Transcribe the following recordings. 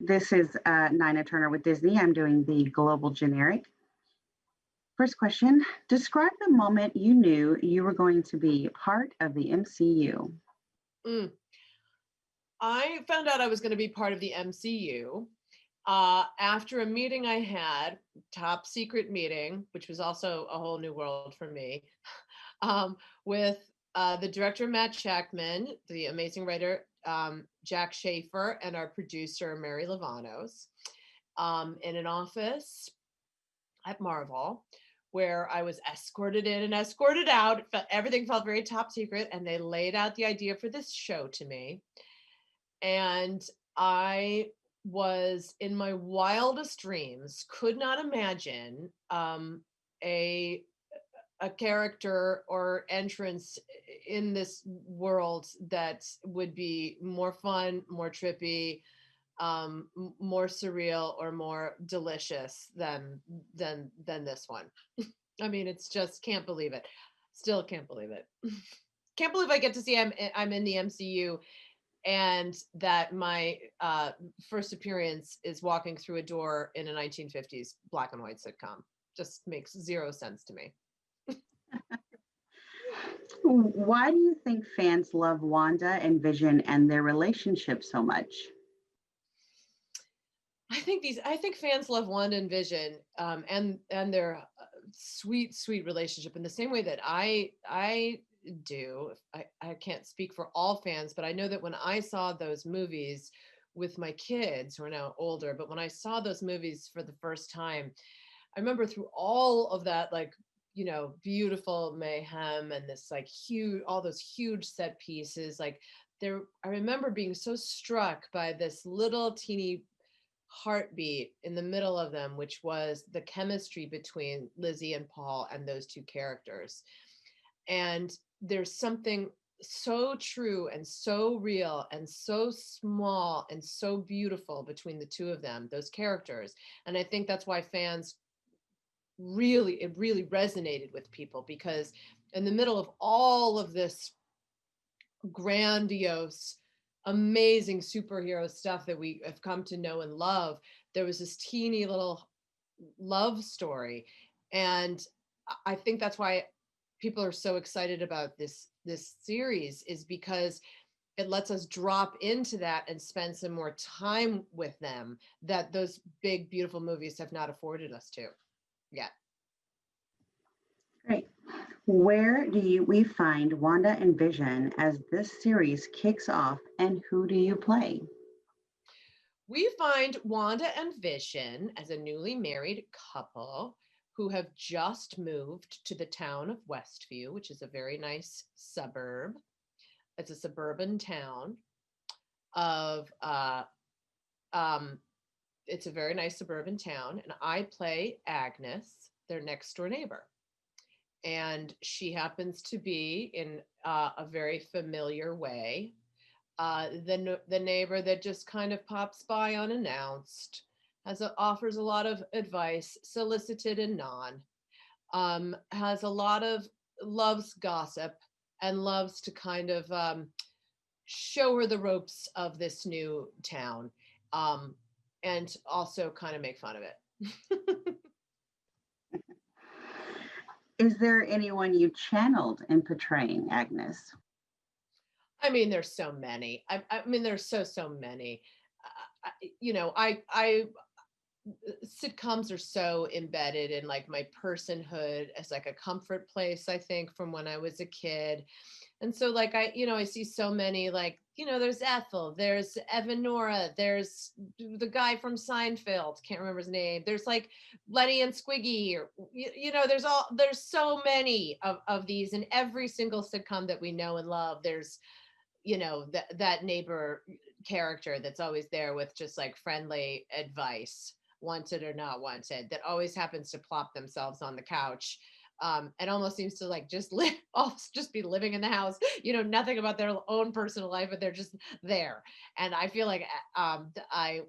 This is Nina Turner with Disney. I'm doing the global generic. First question, describe the moment you knew you were going to be part of the MCU. I found out I was going to be part of the MCU after a meeting I had, top secret meeting, which was also a whole new world for me, with the director, Matt Shakman, the amazing writer, Jac Schaeffer, and our producer, Mary Lavanos, in an office at Marvel, where I was escorted in and escorted out. Everything felt very top secret, and they laid out the idea for this show to me. And I was, in my wildest dreams, could not imagine a character or entrance in this world that would be more fun, more trippy, more surreal, or more delicious than this one. I mean, it's just, can't believe it. Still can't believe it. Can't believe I get to see I'm in the MCU, and that my first appearance is walking through a door in a 1950s black and white sitcom. Just makes zero sense to me. Why do you think fans love Wanda and Vision and their relationship so much? I think fans love Wanda and Vision, and their sweet relationship in the same way that I do. I can't speak for all fans, but I know that when I saw those movies with my kids, who are now older, but when I saw those movies for the first time, I remember through all of that, like, you know, beautiful mayhem and this like huge, all those huge set pieces, like I remember being so struck by this little teeny heartbeat in the middle of them, which was the chemistry between Lizzie and Paul and those two characters. And there's something so true and so real and so small and so beautiful between the two of them, those characters. And I think that's why fans it really resonated with people, because in the middle of all of this grandiose, amazing superhero stuff that we have come to know and love, there was this teeny little love story. And I think that's why people are so excited about this series, is because it lets us drop into that and spend some more time with them that those big, beautiful movies have not afforded us to yet. Great. Where do we find Wanda and Vision as this series kicks off, and who do you play? We find Wanda and Vision as a newly married couple who have just moved to the town of Westview, which is a very nice suburb. It's a suburban town of, it's a very nice suburban town, and I play Agnes, their next door neighbor. And she happens to be, in a very familiar way, the neighbor that just kind of pops by unannounced, offers a lot of advice, solicited and non, has a lot of, loves gossip, and loves to kind of show her the ropes of this new town, and also kind of make fun of it. Is there anyone you channeled in portraying Agnes? I mean, there's so many. I mean, there's so many. You know, sitcoms are so embedded in like my personhood as like a comfort place, I think, from when I was a kid. And so like I see so many, like, there's Ethel, there's Evan Nora, there's the guy from Seinfeld, can't remember his name. There's like Lenny and Squiggy, or there's so many of these in every single sitcom that we know and love. There's that neighbor character that's always there with just like friendly advice, wanted or not wanted, that always happens to plop themselves on the couch, and almost seems to like just be living in the house, nothing about their own personal life, but they're just there. And I feel like I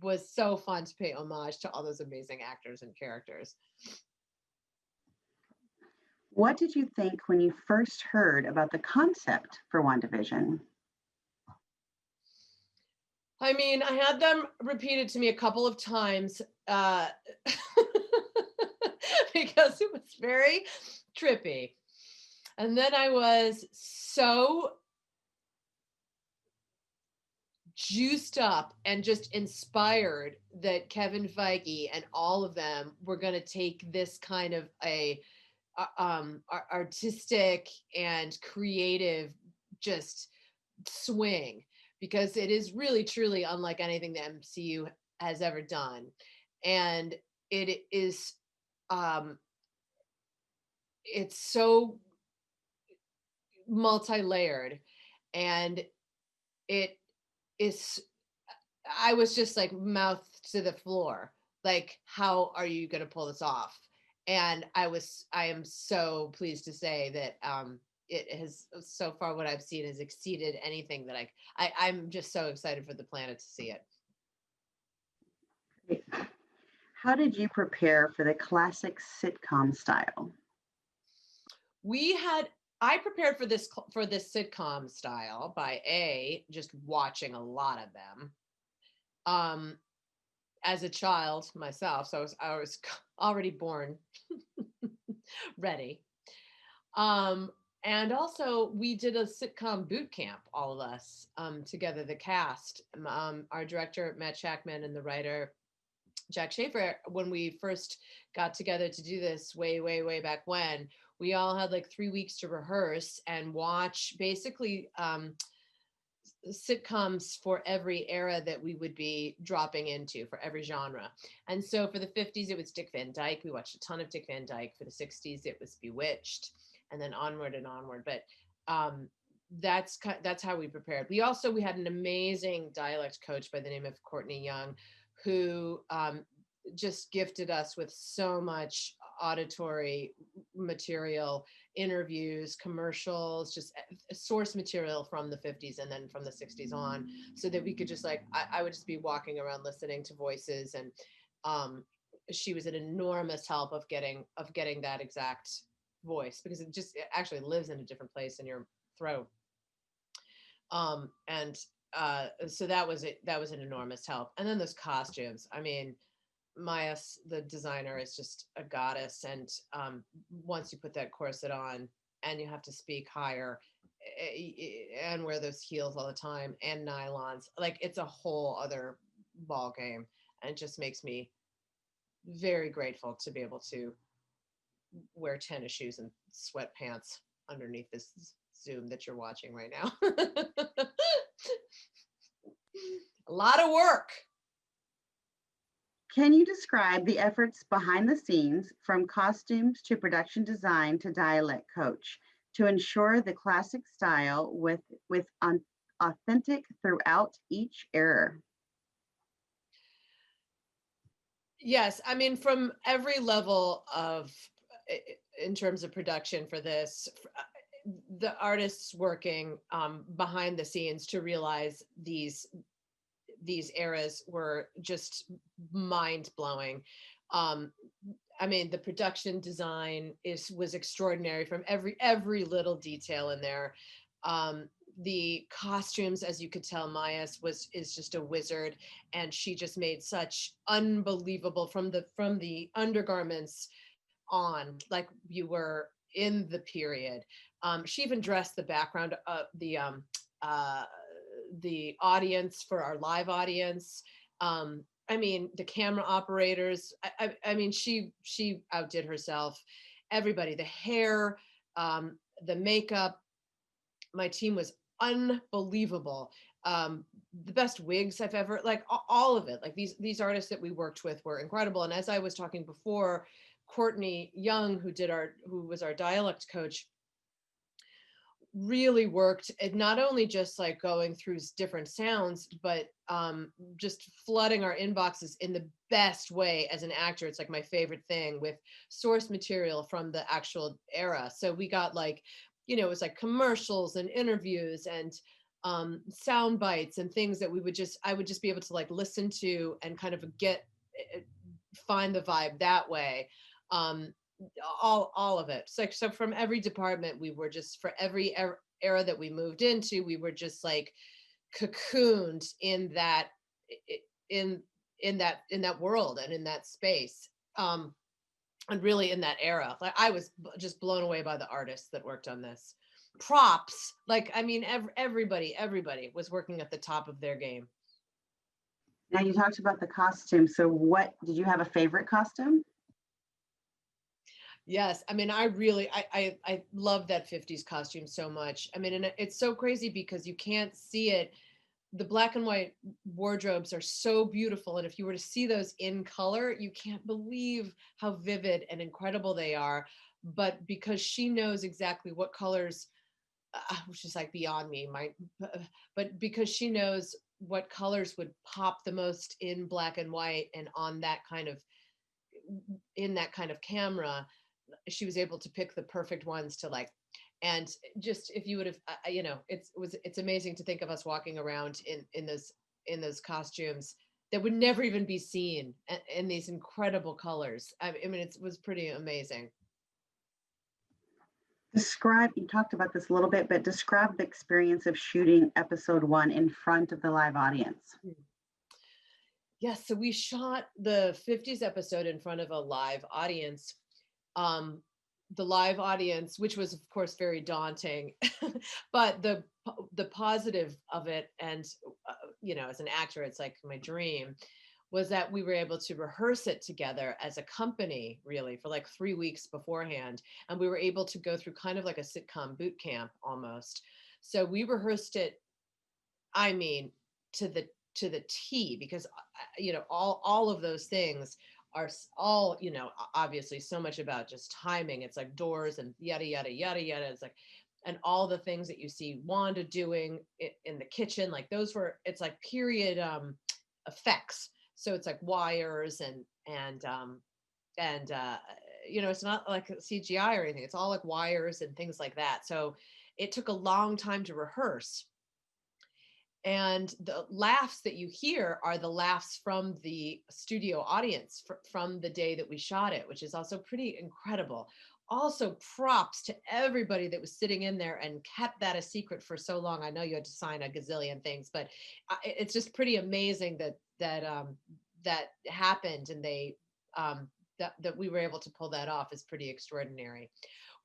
was so fun to pay homage to all those amazing actors and characters. What did you think when you first heard about the concept for WandaVision? I mean, I had them repeated to me a couple of times because it was very trippy. And then I was so juiced up and just inspired that Kevin Feige and all of them were going to take this kind of a artistic and creative just swing, because it is really truly unlike anything the MCU has ever done, and it is it's so multi-layered, and it is, I was just like mouth to the floor, like, how are you going to pull this off? And I am so pleased to say that it has, so far what I've seen has exceeded anything that I'm just so excited for the planet to see it. Great. How did you prepare for the classic sitcom style? I prepared for this sitcom style by just watching a lot of them. As a child myself, so I was already born ready. And also we did a sitcom boot camp, all of us together, the cast, our director Matt Shakman and the writer Jac Schaeffer. When we first got together to do this way back when, we all had like 3 weeks to rehearse and watch basically sitcoms for every era that we would be dropping into, for every genre. And so for the 50s, it was Dick Van Dyke. We watched a ton of Dick Van Dyke. For the 60s, it was Bewitched, and then onward and onward. But that's how we prepared. We had an amazing dialect coach by the name of Courtney Young, who just gifted us with so much auditory material, interviews, commercials, just source material from the 50s and then from the 60s on, so that we could just like, I would just be walking around listening to voices. And she was an enormous help of getting that exact voice, because it actually lives in a different place in your throat. And so that was an enormous help. And then those costumes, I mean, Maya, the designer, is just a goddess. And once you put that corset on and you have to speak higher and wear those heels all the time and nylons, like, it's a whole other ball game. And it just makes me very grateful to be able to wear tennis shoes and sweatpants underneath this Zoom that you're watching right now. A lot of work. Can you describe the efforts behind the scenes, from costumes to production design to dialect coach, to ensure the classic style with authentic throughout each era? Yes, I mean, from every level of, in terms of production for this, the artists working behind the scenes to realize these eras were just mind-blowing. I mean, the production design was extraordinary, from every little detail in there. The costumes, as you could tell, Maya is just a wizard, and she just made such unbelievable, from the undergarments on, like you were in the period. She even dressed the background of the audience, for our live audience. I mean, the camera operators, I mean, she outdid herself. Everybody, the hair, the makeup, my team was unbelievable. The best wigs I've ever, like, all of it. Like, these artists that we worked with were incredible. And as I was talking before, Courtney Young, who was our dialect coach, really worked at not only just like going through different sounds, but just flooding our inboxes in the best way. As an actor, it's like my favorite thing, with source material from the actual era. So we got, like, it was like commercials and interviews and sound bites and things that I would just be able to like listen to and kind of find the vibe that way. All of it. So from every department, we were just, for every era that we moved into, we were just like cocooned in that in that world and in that space, and really in that era. Like I was just blown away by the artists that worked on this. Props, like I mean, everybody was working at the top of their game. Now you talked about the costume. So what, did you have a favorite costume? Yes, I mean, I love that 50s costume so much. I mean, and it's so crazy because you can't see it. The black and white wardrobes are so beautiful, and if you were to see those in color, you can't believe how vivid and incredible they are. But because she knows exactly what colors, which is like beyond me, but because she knows what colors would pop the most in black and white and on that kind of in that kind of camera, she was able to pick the perfect ones to like. And just if you would have it's amazing to think of us walking around in those costumes that would never even be seen in these incredible colors. I mean, it was pretty amazing. Describe, you talked about this a little bit, but describe the experience of shooting episode 1 in front of the live audience. Yes, so we shot the 50s episode in front of a live audience. The live audience, which was of course very daunting, but the positive of it, and as an actor, it's like my dream, was that we were able to rehearse it together as a company, really, for like 3 weeks beforehand, and we were able to go through kind of like a sitcom boot camp almost. So we rehearsed it, I mean, to the T, because all of those things are all, obviously so much about just timing. It's like doors and yada yada yada yada. It's like, and all the things that you see Wanda doing in the kitchen, like those were, it's like period effects. So it's like wires and it's not like CGI or anything. It's all like wires and things like that. So it took a long time to rehearse. And the laughs that you hear are the laughs from the studio audience from the day that we shot it, which is also pretty incredible. Also, props to everybody that was sitting in there and kept that a secret for so long. I know you had to sign a gazillion things, but it's just pretty amazing that happened, and they that we were able to pull that off is pretty extraordinary.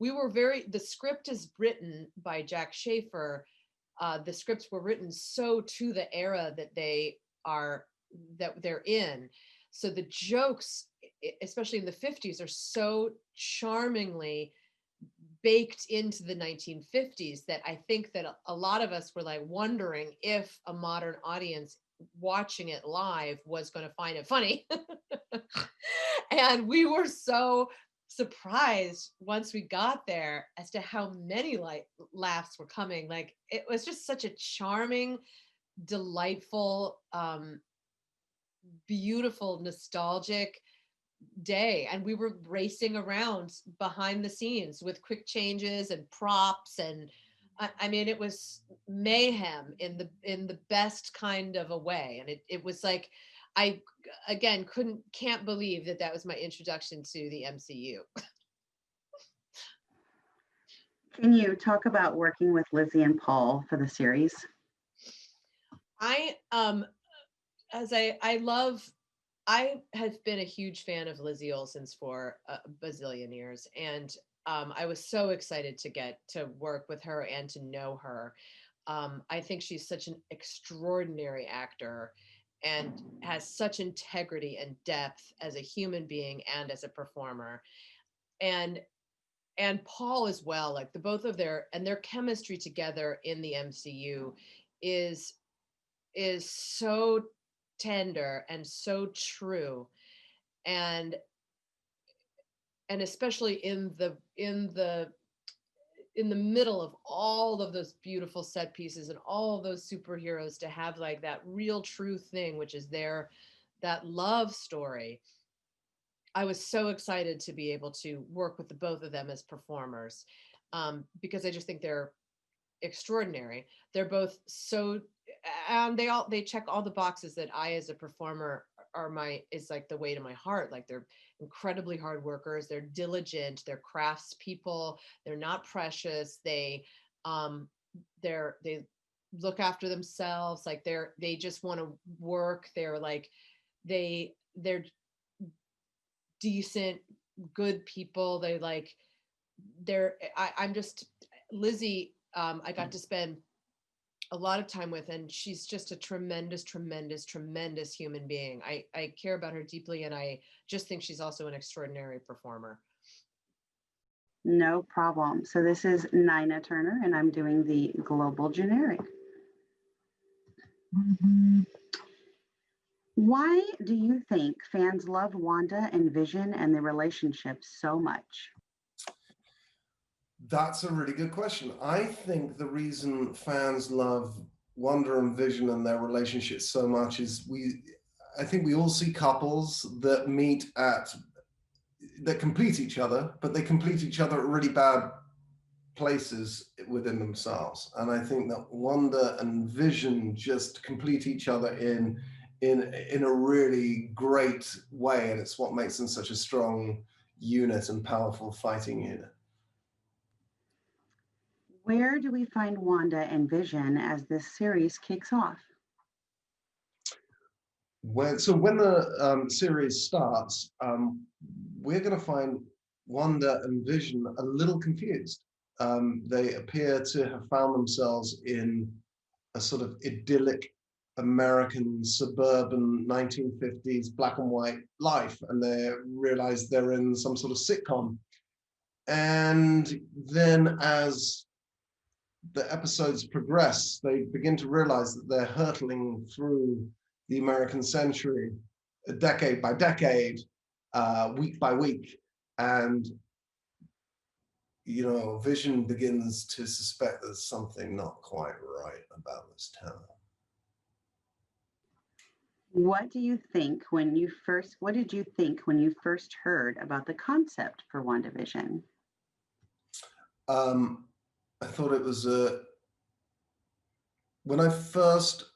The script is written by Jac Schaeffer. The scripts were written so to the era that they're in. So the jokes, especially in the 50s, are so charmingly baked into the 1950s that I think that a lot of us were like wondering if a modern audience watching it live was going to find it funny. And we were so surprised once we got there as to how many laughs were coming. Like it was just such a charming, delightful, beautiful, nostalgic day, and we were racing around behind the scenes with quick changes and props, and I mean, it was mayhem in the best kind of a way. And it was like, I again can't believe that was my introduction to the MCU. Can you talk about working with Lizzy and Paul for the series? I have been a huge fan of Lizzie Olsen's for a bazillion years, and I was so excited to get to work with her and to know her. I think she's such an extraordinary actor and has such integrity and depth as a human being and as a performer. And Paul as well, like the both of their chemistry together in the MCU is so tender and so true, and especially in the middle of all of those beautiful set pieces and all of those superheroes, to have like that real true thing, which is that love story. I was so excited to be able to work with the both of them as performers, because I just think they're extraordinary. They're both so, and they check all the boxes that I as a performer is like the way to my heart. Like they're incredibly hard workers, they're diligent, they're craftspeople, they're not precious, they look after themselves. Like they just want to work. They're like, they're decent, good people. I'm just, Lizzie, I got to spend a lot of time with, and she's just a tremendous human being. I care about her deeply, and I just think she's also an extraordinary performer. No problem. So this is Nina Turner, and I'm doing the global generic. Why do you think fans love Wanda and Vision and their relationship so much? That's a really good question. I think the reason fans love Wanda and Vision and their relationship so much is I think we all see couples that that complete each other, but they complete each other at really bad places within themselves. And I think that Wanda and Vision just complete each other in a really great way. And it's what makes them such a strong unit and powerful fighting unit. Where do we find Wanda and Vision as this series kicks off? When the series starts, we're going to find Wanda and Vision a little confused. They appear to have found themselves in a sort of idyllic American suburban 1950s black and white life, and they realize they're in some sort of sitcom. And then as the episodes progress, they begin to realize that they're hurtling through the American century, decade by decade, week by week. And, Vision begins to suspect there's something not quite right about this town. What did you think when you first heard about the concept for WandaVision? I thought it was when I first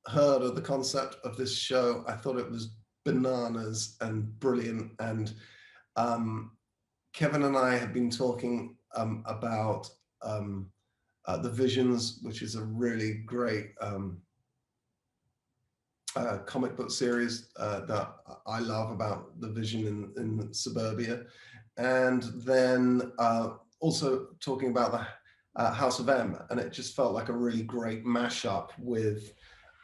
heard of the concept of this show, I thought it was bananas and brilliant. And Kevin and I have been talking about The Visions, which is a really great comic book series that I love about the Vision in suburbia. And then also talking about the House of M, and it just felt like a really great mashup with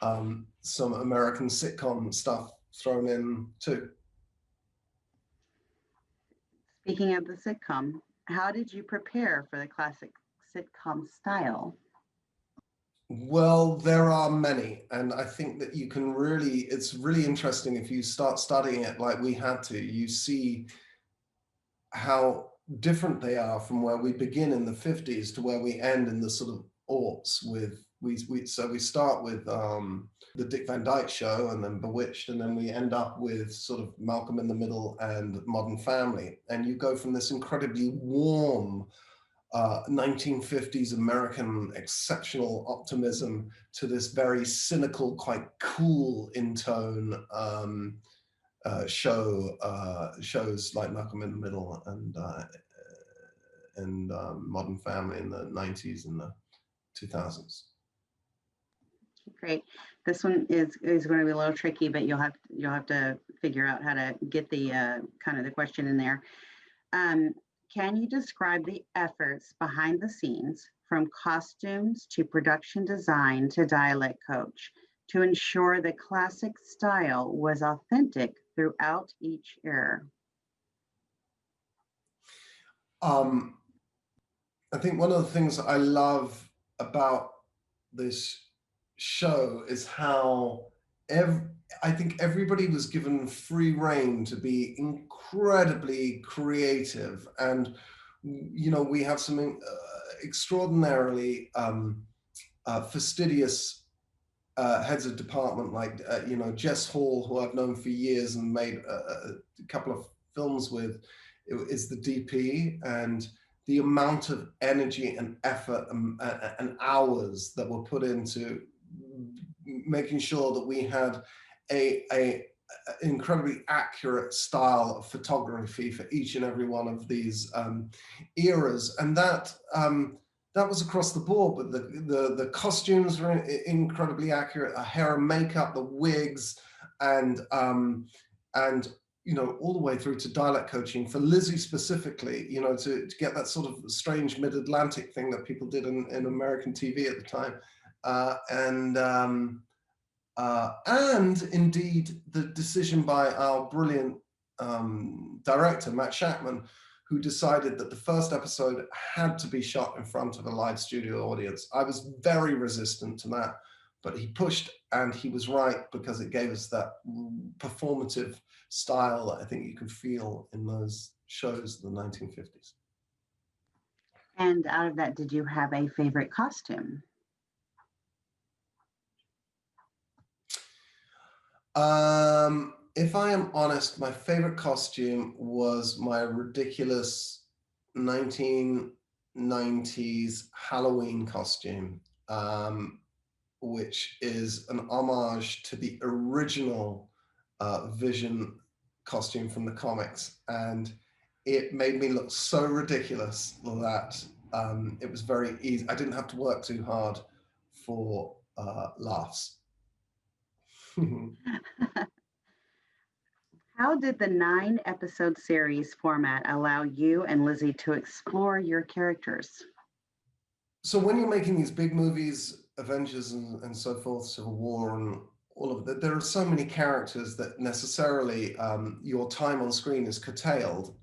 some American sitcom stuff thrown in too. Speaking of the sitcom, how did you prepare for the classic sitcom style? Well, there are many, and I think that it's really interesting if you start studying it like we had to. You see how different they are from where we begin in the 50s to where we end in the sort of aughts with so we start with the Dick Van Dyke Show, and then Bewitched, and then we end up with sort of Malcolm in the Middle and Modern Family, and you go from this incredibly warm 1950s American exceptional optimism to this very cynical, quite cool in tone shows like Malcolm in the Middle and Modern Family in the 90s and the 2000s. Great. This one is going to be a little tricky, but you'll have to figure out how to get the kind of the question in there. Can you describe the efforts behind the scenes, from costumes to production design to dialect coach, to ensure the classic style was authentic throughout each era? I think one of the things I love about this show is how I think everybody was given free rein to be incredibly creative, and we have some extraordinarily fastidious heads of department, like Jess Hall, who I've known for years and made a couple of films with, is the DP, and the amount of energy and effort and hours that were put into making sure that we had a incredibly accurate style of photography for each and every one of these eras. And that that was across the board, but the costumes were incredibly accurate. The hair and makeup, the wigs, and you know, all the way through to dialect coaching for Lizzie specifically, you know, to get that sort of strange mid-Atlantic thing that people did in American TV at the time. And indeed the decision by our brilliant director, Matt Shakman, who decided that the first episode had to be shot in front of a live studio audience. I was very resistant to that, but he pushed and he was right, because it gave us that performative style that I think you can feel in those shows of the 1950s. And out of that, did you have a favorite costume? If I am honest, my favorite costume was my ridiculous 1990s Halloween costume, which is an homage to the original Vision costume from the comics. And it made me look so ridiculous that it was very easy. I didn't have to work too hard for laughs. How did the 9-episode series format allow you and Lizzie to explore your characters? So when you're making these big movies, Avengers and so forth, Civil War and all of that, there are so many characters that necessarily your time on screen is curtailed,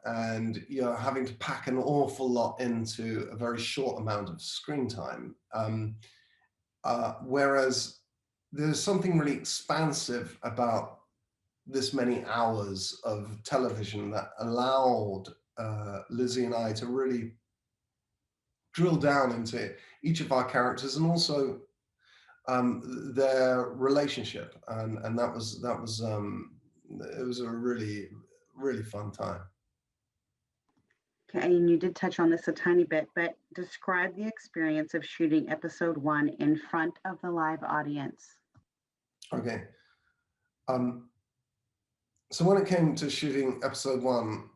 and you're having to pack an awful lot into a very short amount of screen time. Whereas there's something really expansive about this many hours of television that allowed Lizzie and I to really drill down into each of our characters and also their relationship, and it was a really, really fun time. Okay, and you did touch on this a tiny bit, but describe the experience of shooting episode 1 in front of the live audience. Okay. So when it came to shooting episode 1,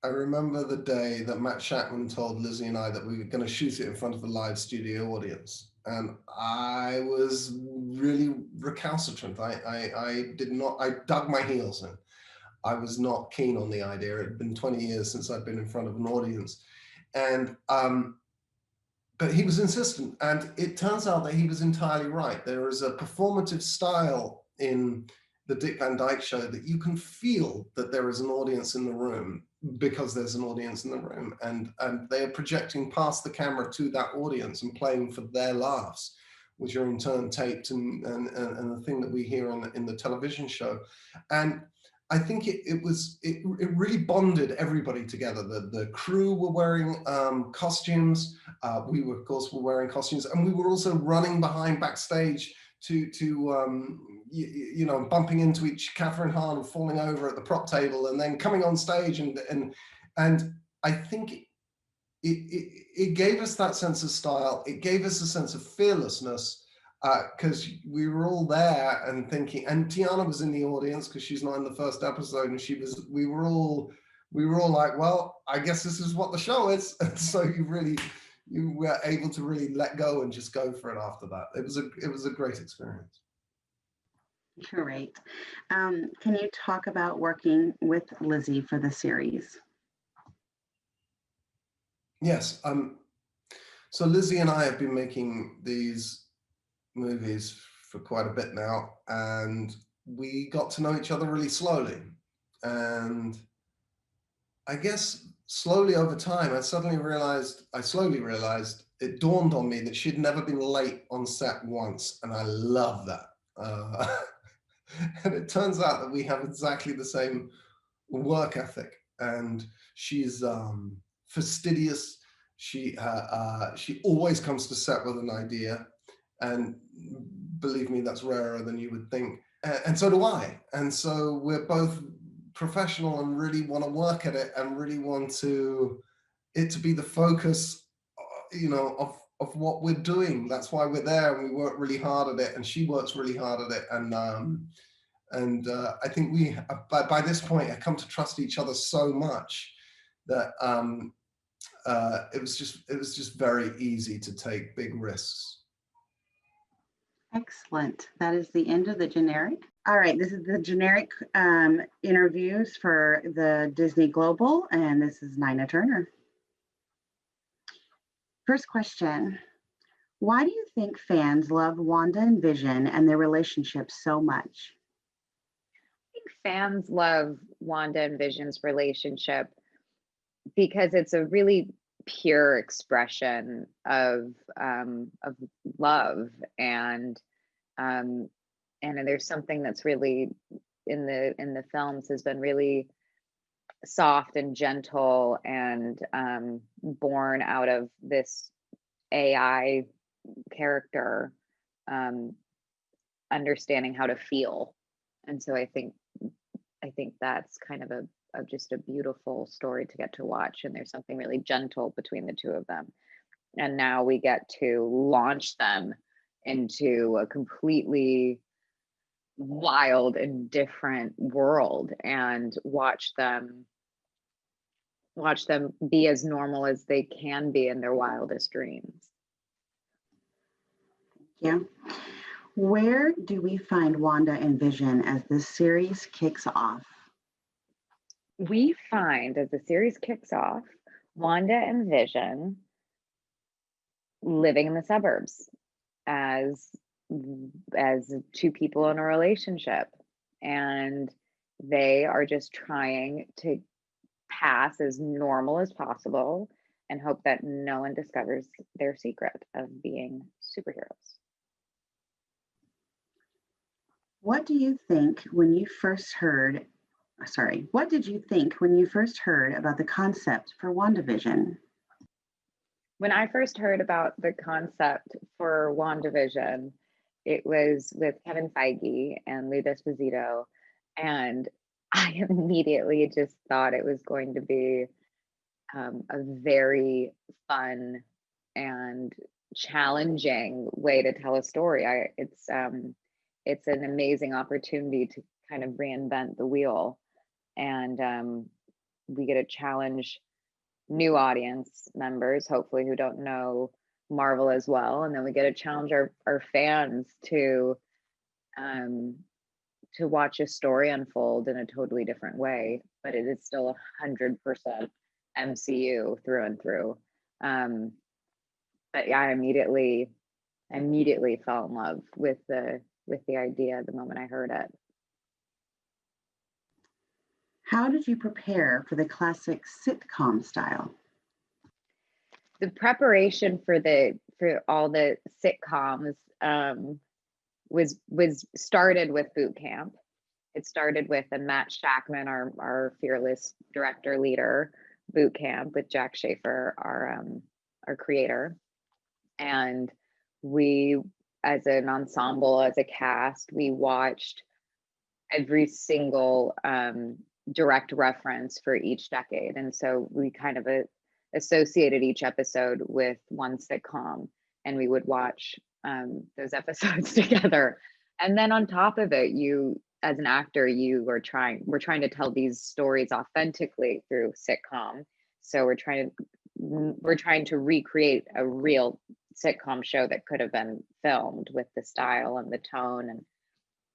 I remember the day that Matt Shakman told Lizzie and I that we were going to shoot it in front of a live studio audience. And I was really recalcitrant. I dug my heels in. I was not keen on the idea. It had been 20 years since I'd been in front of an audience. And, but he was insistent. And it turns out that he was entirely right. There is a performative style in the Dick Van Dyke Show that you can feel that there is an audience in the room because there's an audience in the room, and they are projecting past the camera to that audience and playing for their laughs, which are in turn taped and the thing that we hear in the television show. And I think it really bonded everybody together. The crew were wearing costumes. We were, of course, wearing costumes, and we were also running behind backstage to you know, bumping into Kathryn Hahn and falling over at the prop table, and then coming on stage, and I think it gave us that sense of style. It gave us a sense of fearlessness, because we were all there and thinking. And Teyonah was in the audience because she's not in the first episode, and we were all like, well, I guess this is what the show is. And so you were able to really let go and just go for it after that. It was a great experience. Great. Can you talk about working with Lizzie for the series? Yes. So Lizzie and I have been making these movies for quite a bit now, and we got to know each other really slowly. And I guess slowly over time, I slowly realized, it dawned on me that she'd never been late on set once. And I love that. And it turns out that we have exactly the same work ethic, and she's fastidious. She always comes to set with an idea, and believe me, that's rarer than you would think. And so do I. And so we're both professional and really want to work at it and really want it to be the focus, you know, of what we're doing. That's why we're there, and we work really hard at it, and she works really hard at it. And I think we, by this point, have come to trust each other so much that it was just very easy to take big risks. Excellent. That is the end of the generic. All right, this is the generic interviews for the Disney Global, and this is Nina Turner. First question. Why do you think fans love Wanda and Vision and their relationship so much? I think fans love Wanda and Vision's relationship because it's a really pure expression of love, and there's something that's really in the films has been really soft and gentle and born out of this AI character understanding how to feel. And so I think that's kind of just a beautiful story to get to watch, and there's something really gentle between the two of them. And now we get to launch them into a completely wild and different world and watch them be as normal as they can be in their wildest dreams. Yeah. Where do we find Wanda and Vision as this series kicks off? We find, as the series kicks off, Wanda and Vision living in the suburbs as two people in a relationship, and they are just trying to pass as normal as possible and hope that no one discovers their secret of being superheroes. What did you think when you first heard about the concept for WandaVision? When I first heard about the concept for WandaVision, it was with Kevin Feige and Lou Esposito, and I immediately just thought it was going to be a very fun and challenging way to tell a story. It's an amazing opportunity to kind of reinvent the wheel, and we get to challenge new audience members, hopefully, who don't know Marvel as well, and then we get to challenge our fans to watch a story unfold in a totally different way, but it is still 100% MCU through and through. But yeah, I immediately fell in love with the idea the moment I heard it. How did you prepare for the classic sitcom style? The preparation for all the sitcoms was started with boot camp. It started with a Matt Shakman, our fearless director leader, boot camp with Jac Schaeffer, our creator, and we, as an ensemble, as a cast, we watched every single direct reference for each decade, and so we kind of associated each episode with one sitcom, and we would watch those episodes together. And then on top of it, you, as an actor, we're trying to tell these stories authentically through sitcom. So we're trying to recreate a real sitcom show that could have been filmed with the style and the tone and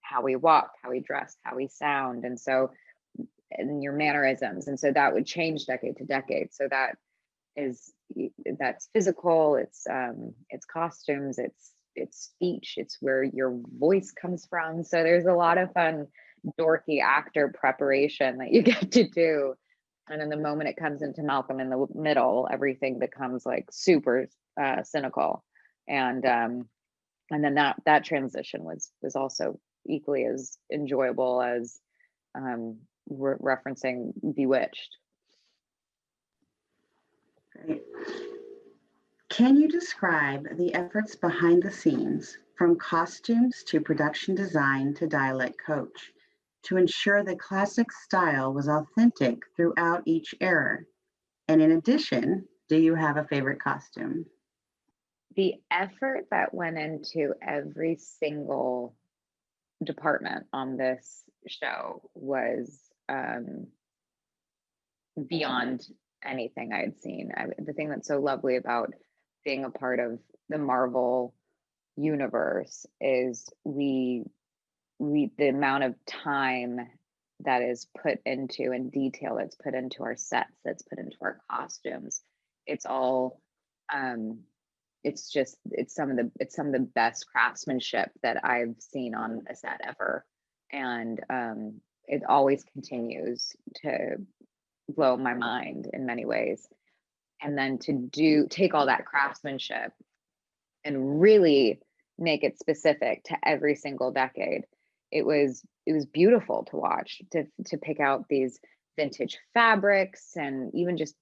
how we walk, how we dress, how we sound, and your mannerisms. And so that would change decade to decade. So that's physical, it's costumes, it's speech, it's where your voice comes from. So there's a lot of fun dorky actor preparation that you get to do, and then the moment it comes into Malcolm in the Middle, everything becomes like super cynical, and then that transition was also equally as enjoyable as referencing Bewitched. Great. Can you describe the efforts behind the scenes, from costumes to production design to dialect coach, to ensure the classic style was authentic throughout each era? And in addition, do you have a favorite costume? The effort that went into every single department on this show was beyond anything I had seen. The thing that's so lovely about being a part of the Marvel universe is the amount of time that is put into and detail that's put into our sets, that's put into our costumes. It's all it's some of the best craftsmanship that I've seen on a set ever. And it always continues to blow my mind in many ways. And then to take all that craftsmanship and really make it specific to every single decade. It was beautiful to watch, to pick out these vintage fabrics and even just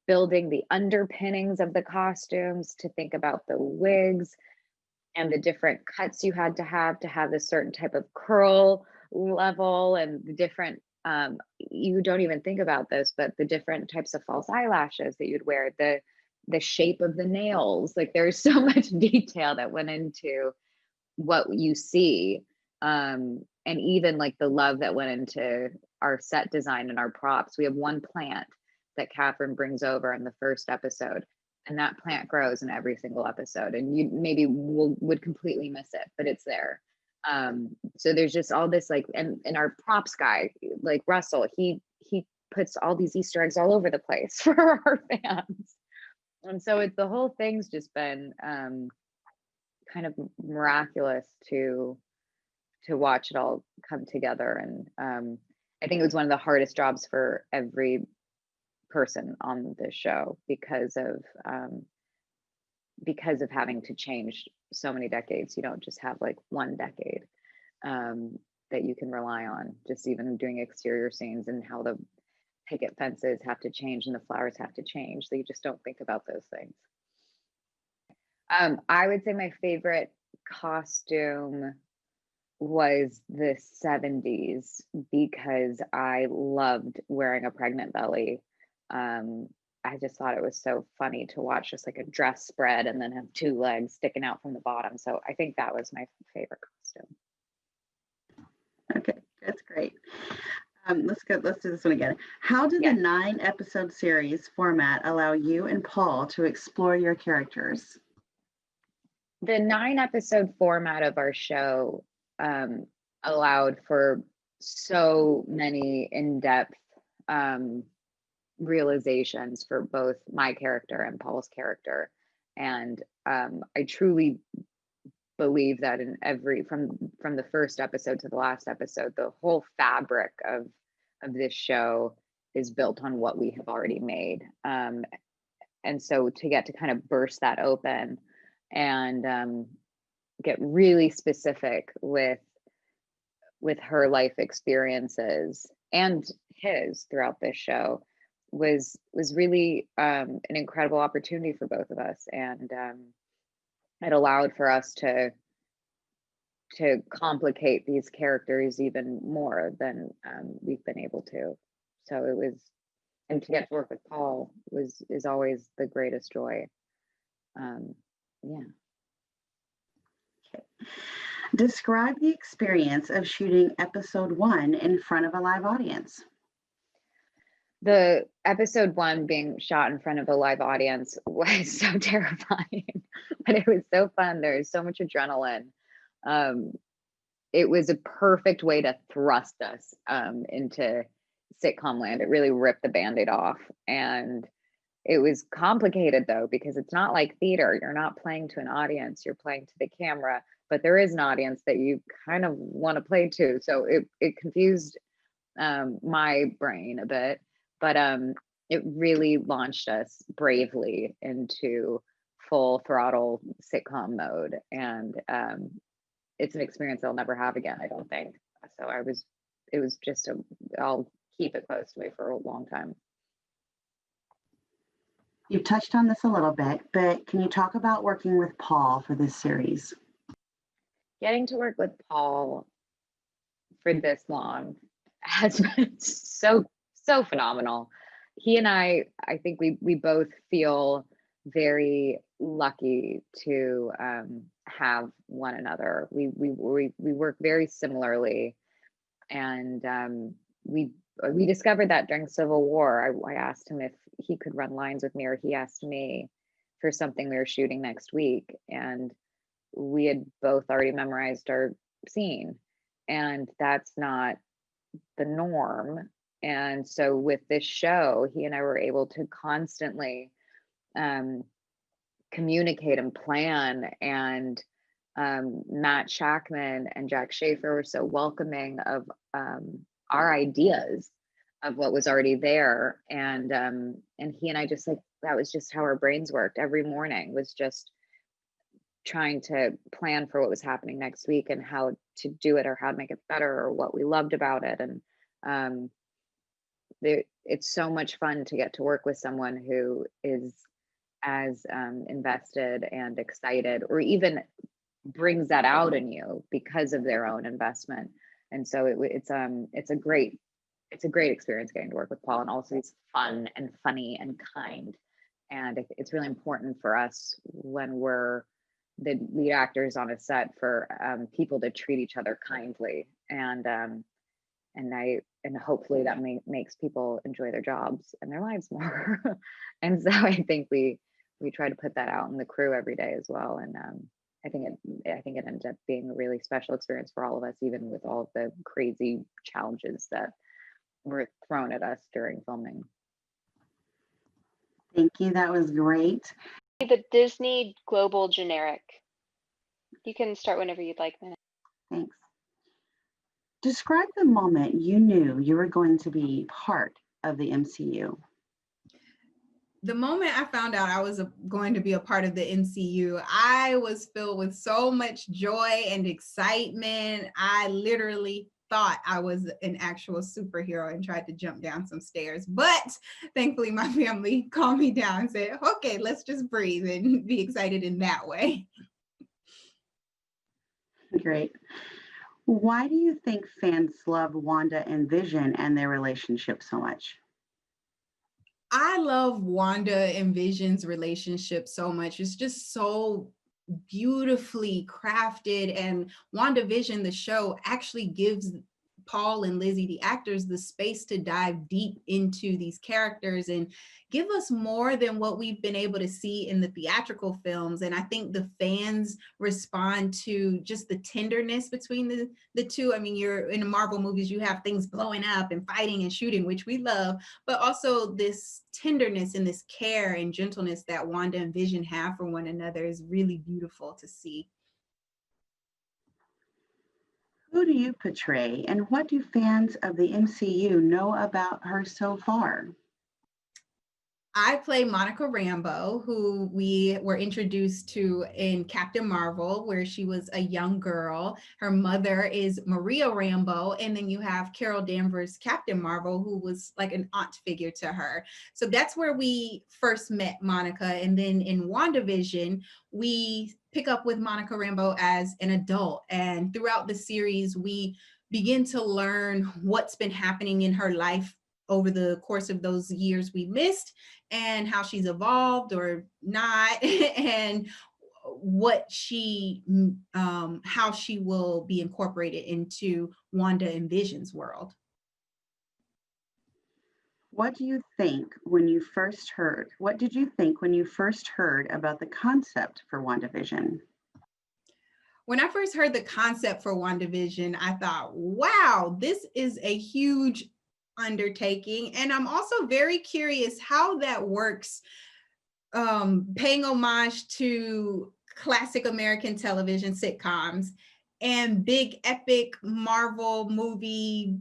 building the underpinnings of the costumes, to think about the wigs and the different cuts you had to have a certain type of curl level, and the different you don't even think about this, but the different types of false eyelashes that you'd wear, the shape of the nails. Like, there's so much detail that went into what you see, and even like the love that went into our set design and our props. We have one plant that Kathryn brings over in the first episode, and that plant grows in every single episode, and you maybe would completely miss it, but it's there. So there's just all this, like, and our props guy, like Russell, he puts all these Easter eggs all over the place for our fans. And so the whole thing's just been kind of miraculous to watch it all come together. And I think it was one of the hardest jobs for every person on this show because of having to change so many decades. You don't just have like one decade that you can rely on. Just even doing exterior scenes and how the picket fences have to change and the flowers have to change. So you just don't think about those things. I would say my favorite costume was the 70s because I loved wearing a pregnant belly. I just thought it was so funny to watch, just like a dress spread and then have two legs sticking out from the bottom. So I think that was my favorite costume. Okay, that's great. Let's do this one again. How did the 9-episode series format allow you and Paul to explore your characters? The 9-episode format of our show allowed for so many in-depth realizations for both my character and Paul's character. And I truly believe that in from the first episode to the last episode, the whole fabric of this show is built on what we have already made. And so to get to kind of burst that open and get really specific with her life experiences and his throughout this show was really an incredible opportunity for both of us. And it allowed for us to complicate these characters even more than we've been able to. So it was, and to get to work with Paul is always the greatest joy. Yeah. Okay. Describe the experience of shooting episode 1 in front of a live audience. The episode 1 being shot in front of a live audience was so terrifying, but it was so fun. There was so much adrenaline. It was a perfect way to thrust us into sitcom land. It really ripped the Band-Aid off. And it was complicated though, because it's not like theater. You're not playing to an audience, you're playing to the camera, but there is an audience that you kind of want to play to. So it confused my brain a bit, but it really launched us bravely into full throttle sitcom mode. And it's an experience I'll never have again, I don't think. So it was just I'll keep it close to me for a long time. You touched on this a little bit, but can you talk about working with Paul for this series? Getting to work with Paul for this long has been so phenomenal. He and I think we both feel very lucky to have one another. We work very similarly, and we discovered that during Civil War. I asked him if he could run lines with me, or he asked me for something we were shooting next week, and we had both already memorized our scene, and that's not the norm. And so with this show, he and I were able to constantly communicate and plan, and Matt Shakman and Jac Schaeffer were so welcoming of our ideas of what was already there, and he and I just, like, that was just how our brains worked. Every morning was just trying to plan for what was happening next week and how to do it, or how to make it better, or what we loved about it. And it's so much fun to get to work with someone who is as invested and excited, or even brings that out in you because of their own investment. And so it's a great experience getting to work with Paul, and also he's fun and funny and kind. And it's really important for us when we're the lead actors on a set for people to treat each other kindly, and hopefully that makes people enjoy their jobs and their lives more. And so I think we try to put that out in the crew every day as well. And I think it ended up being a really special experience for all of us, even with all of the crazy challenges that were thrown at us during filming. Thank you. That was great. The Disney global generic. You can start whenever you'd like, Minute. Thanks. Describe the moment you knew you were going to be part of the MCU. The moment I found out I was going to be a part of the MCU, I was filled with so much joy and excitement. I literally thought I was an actual superhero and tried to jump down some stairs. But thankfully, my family calmed me down and said, okay, let's just breathe and be excited in that way. Great. Why do you think fans love Wanda and Vision and their relationship so much? I love Wanda and Vision's relationship so much. It's just so beautifully crafted, and WandaVision, the show, actually gives Paul and Lizzie, the actors, the space to dive deep into these characters and give us more than what we've been able to see in the theatrical films. And I think the fans respond to just the tenderness between the two. I mean, you're in the Marvel movies, you have things blowing up and fighting and shooting, which we love, but also this tenderness and this care and gentleness that Wanda and Vision have for one another is really beautiful to see. Who do you portray, and what do fans of the MCU know about her so far? I play Monica Rambeau, who we were introduced to in Captain Marvel, where she was a young girl. Her mother is Maria Rambeau, and then you have Carol Danvers, Captain Marvel, who was like an aunt figure to her. So that's where we first met Monica. And then in WandaVision, we pick up with Monica Rambeau as an adult. And throughout the series, we begin to learn what's been happening in her life over the course of those years we missed, and how she's evolved or not, and what how she will be incorporated into Wanda and Vision's world. What did you think when you first heard about the concept for WandaVision? When I first heard the concept for WandaVision, I thought, wow, this is a huge undertaking. And I'm also very curious how that works, paying homage to classic American television sitcoms and big epic Marvel movie,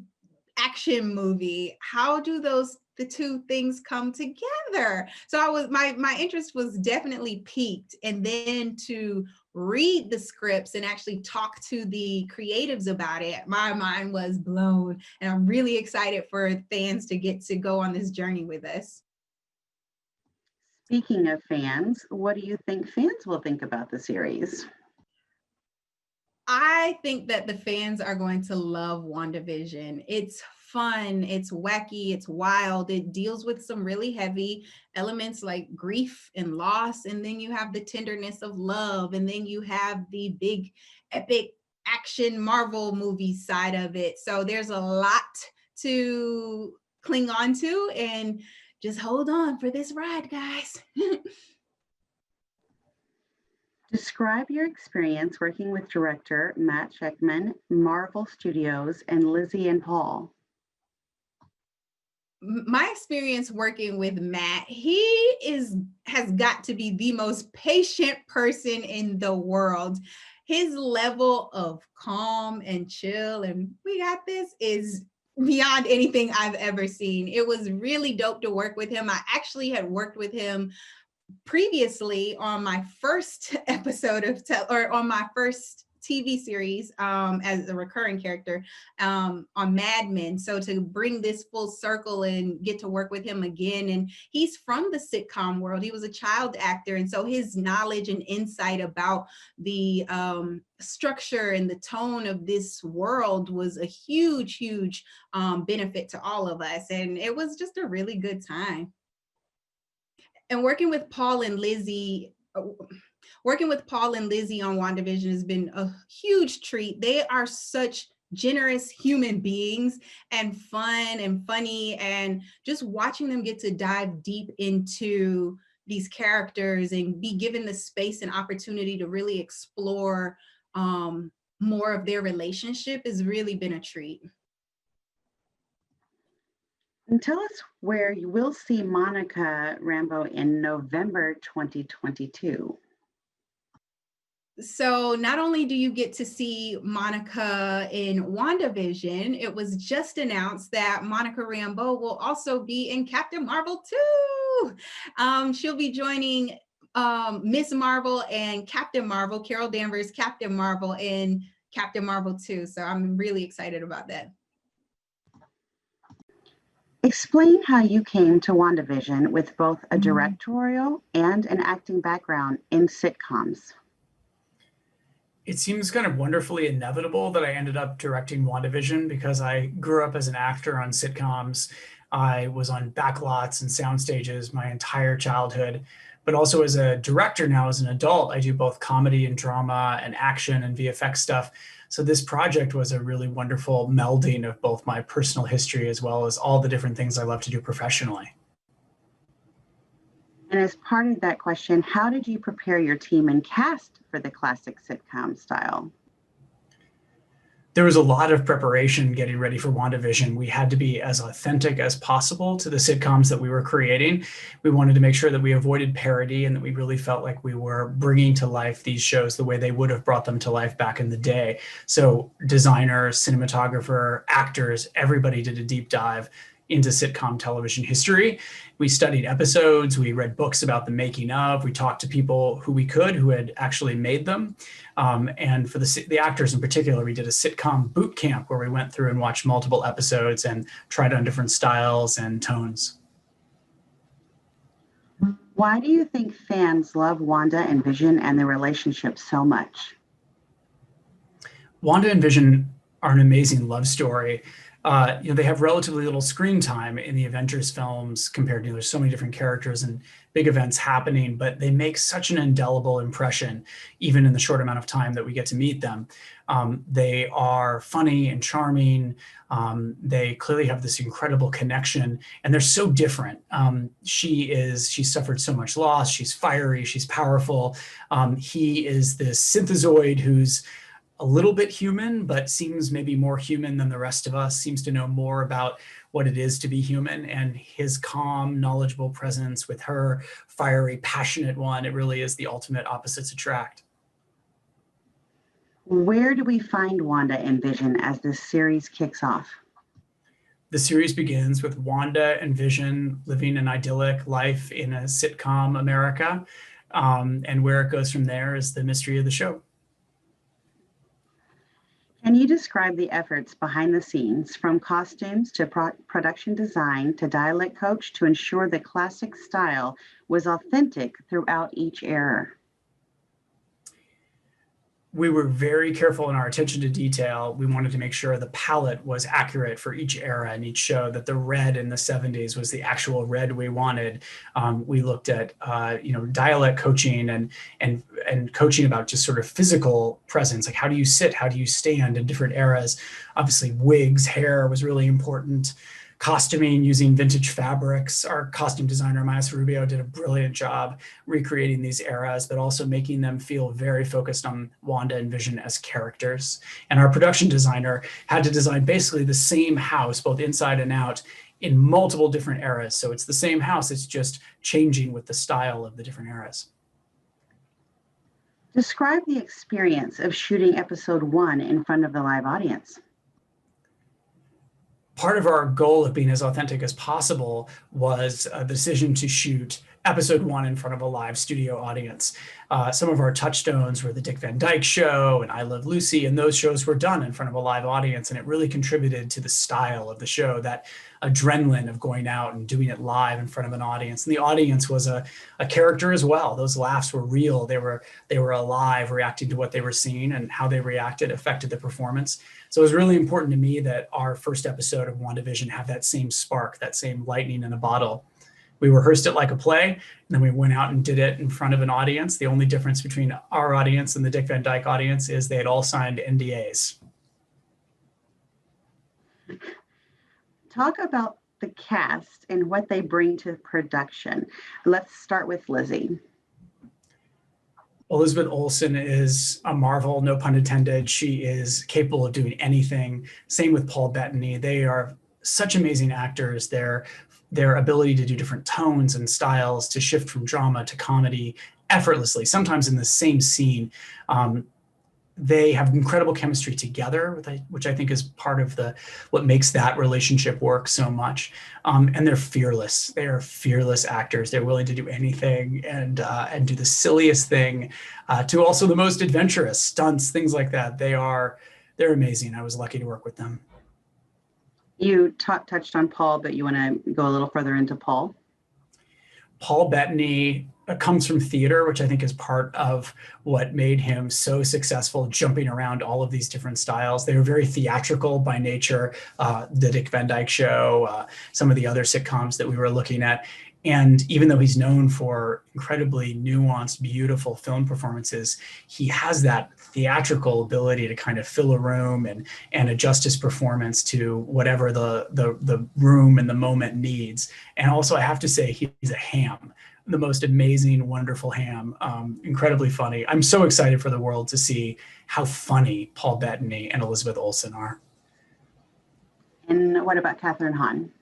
action movie. How do the two things come together? So my interest was definitely piqued, and then to read the scripts and actually talk to the creatives about it, my mind was blown, and I'm really excited for fans to get to go on this journey with us. Speaking of fans, what do you think fans will think about the series? I think that the fans are going to love WandaVision. It's fun, it's wacky, it's wild. It deals with some really heavy elements like grief and loss. And then you have the tenderness of love. And then you have the big epic action Marvel movie side of it. So there's a lot to cling on to, and just hold on for this ride, guys. Describe your experience working with director Matt Shakman, Marvel Studios, and Lizzy and Paul. My experience working with Matt, has got to be the most patient person in the world. His level of calm and chill and we got this is beyond anything I've ever seen. It was really dope to work with him. I actually had worked with him previously on my first episode of on my first TV series as a recurring character on Mad Men. So to bring this full circle and get to work with him again, and he's from the sitcom world. He was a child actor, and so his knowledge and insight about the structure and the tone of this world was a huge benefit to all of us, and it was just a really good time. And working with Paul and Lizzy on WandaVision has been a huge treat. They are such generous human beings and fun and funny, and just watching them get to dive deep into these characters and be given the space and opportunity to really explore more of their relationship has really been a treat. And tell us where you will see Monica Rambeau in November 2022. So not only do you get to see Monica in WandaVision, it was just announced that Monica Rambeau will also be in Captain Marvel 2. She'll be joining Miss Marvel and Captain Marvel, Carol Danvers, Captain Marvel in Captain Marvel 2. So I'm really excited about that. Explain how you came to WandaVision with both a directorial and an acting background in sitcoms. It seems kind of wonderfully inevitable that I ended up directing WandaVision because I grew up as an actor on sitcoms. I was on backlots and sound stages my entire childhood, but also as a director now as an adult, I do both comedy and drama and action and VFX stuff. So this project was a really wonderful melding of both my personal history as well as all the different things I love to do professionally. And as part of that question, how did you prepare your team and cast for the classic sitcom style? There was a lot of preparation getting ready for WandaVision. We had to be as authentic as possible to the sitcoms that we were creating. We wanted to make sure that we avoided parody and that we really felt like we were bringing to life these shows the way they would have brought them to life back in the day. So designers, cinematographer, actors, everybody did a deep dive into sitcom television history. We studied episodes, we read books about the making of, we talked to people who we could, who had actually made them. And for the actors in particular, we did a sitcom boot camp where we went through and watched multiple episodes and tried on different styles and tones. Why do you think fans love Wanda and Vision and their relationship so much? Wanda and Vision are an amazing love story. They have relatively little screen time in the Avengers films compared to, there's so many different characters and big events happening, but they make such an indelible impression, even in the short amount of time that we get to meet them. They are funny and charming. They clearly have this incredible connection, and they're so different. She suffered so much loss. She's fiery, she's powerful. He is this synthezoid who's a little bit human, but seems maybe more human than the rest of us, seems to know more about what it is to be human, and his calm, knowledgeable presence with her fiery, passionate one, it really is the ultimate opposites attract. Where do we find Wanda and Vision as this series kicks off? The series begins with Wanda and Vision living an idyllic life in a sitcom America, and where it goes from there is the mystery of the show. Can you describe the efforts behind the scenes, from costumes to production design to dialect coach, to ensure the classic style was authentic throughout each era? we were very careful in our attention to detail. We wanted to make sure the palette was accurate for each era and each show, that the red in the 70s was the actual red we wanted. We looked at, dialect coaching and coaching about just sort of physical presence, like how do you sit, how do you stand in different eras. Obviously, wigs, hair was really important. Costuming using vintage fabrics. Our costume designer, Maya Rubio, did a brilliant job recreating these eras, but also making them feel very focused on Wanda and Vision as characters. And our production designer had to design basically the same house, both inside and out, in multiple different eras. So it's the same house, it's just changing with the style of the different eras. Describe the experience of shooting episode 1 in front of the live audience. Part of our goal of being as authentic as possible was the decision to shoot episode 1 in front of a live studio audience. Some of our touchstones were the Dick Van Dyke Show and I Love Lucy, and those shows were done in front of a live audience, and it really contributed to the style of the show, that adrenaline of going out and doing it live in front of an audience. And the audience was a character as well. Those laughs were real. They were alive, reacting to what they were seeing, and how they reacted affected the performance. So it was really important to me that our first episode of WandaVision have that same spark, that same lightning in a bottle. We rehearsed it like a play, and then we went out and did it in front of an audience. The only difference between our audience and the Dick Van Dyke audience is they had all signed NDAs. Talk about the cast and what they bring to production. Let's start with Lizzy. Elizabeth Olsen is a marvel, no pun intended. She is capable of doing anything. Same with Paul Bettany. They are such amazing actors. Their ability to do different tones and styles, to shift from drama to comedy effortlessly, sometimes in the same scene. They have incredible chemistry together, which I think is part of what makes that relationship work so much. And they're fearless. They are fearless actors. They're willing to do anything and do the silliest thing to also the most adventurous stunts, things like that. They're amazing. I was lucky to work with them. You touched on Paul, but you want to go a little further into Paul? Paul Bettany comes from theater, which I think is part of what made him so successful, jumping around all of these different styles. They were very theatrical by nature, the Dick Van Dyke Show, some of the other sitcoms that we were looking at. And even though he's known for incredibly nuanced, beautiful film performances, he has that theatrical ability to kind of fill a room and adjust his performance to whatever the room and the moment needs. And also, I have to say, he's a ham, the most amazing, wonderful ham, incredibly funny. I'm so excited for the world to see how funny Paul Bettany and Elizabeth Olsen are. And what about Kathryn Hahn?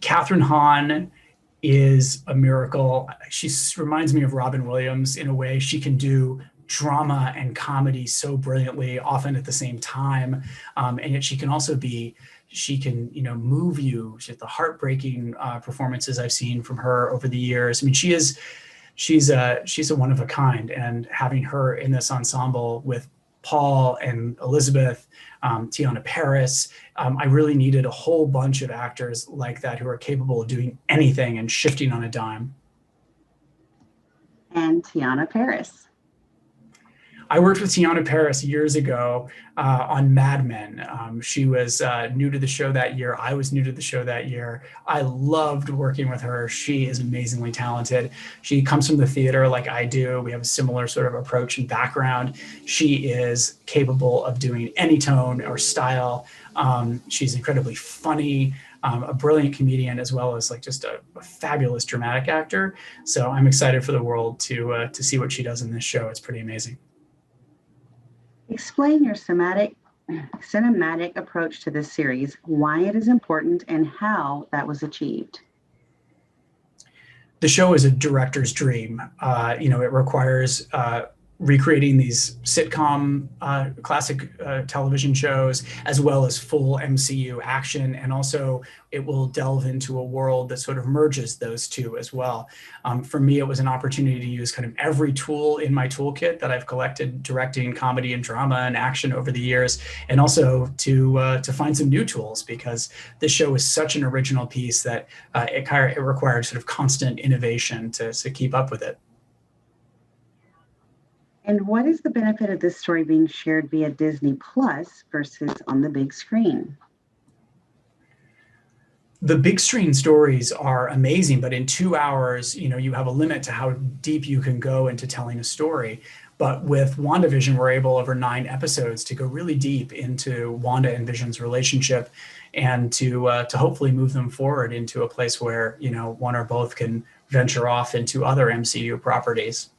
Kathryn Hahn is a miracle. She reminds me of Robin Williams in a way. She can do drama and comedy so brilliantly, often at the same time. And yet she can also move you. She has the heartbreaking performances I've seen from her over the years. I mean, she's a one of a kind, and having her in this ensemble with Paul and Elizabeth, Teyonah Parris, I really needed a whole bunch of actors like that who are capable of doing anything and shifting on a dime. And Teyonah Parris. I worked with Teyonah Parris years ago on Mad Men. She was new to the show that year. I was new to the show that year. I loved working with her. She is amazingly talented. She comes from the theater like I do. We have a similar sort of approach and background. She is capable of doing any tone or style. She's incredibly funny, a brilliant comedian, as well as just a fabulous dramatic actor. So I'm excited for the world to see what she does in this show. It's pretty amazing. Explain your cinematic approach to this series, why it is important, and how that was achieved. The show is a director's dream. It requires recreating these sitcom classic television shows, as well as full MCU action. And also it will delve into a world that sort of merges those two as well. For me, it was an opportunity to use kind of every tool in my toolkit that I've collected directing comedy and drama and action over the years, and also to find some new tools, because this show is such an original piece that it required sort of constant innovation to keep up with it. And what is the benefit of this story being shared via Disney Plus versus on the big screen? The big screen stories are amazing, but in 2 hours, you have a limit to how deep you can go into telling a story. But with WandaVision, we're able over 9 episodes to go really deep into Wanda and Vision's relationship, and to hopefully move them forward into a place where one or both can venture off into other MCU properties.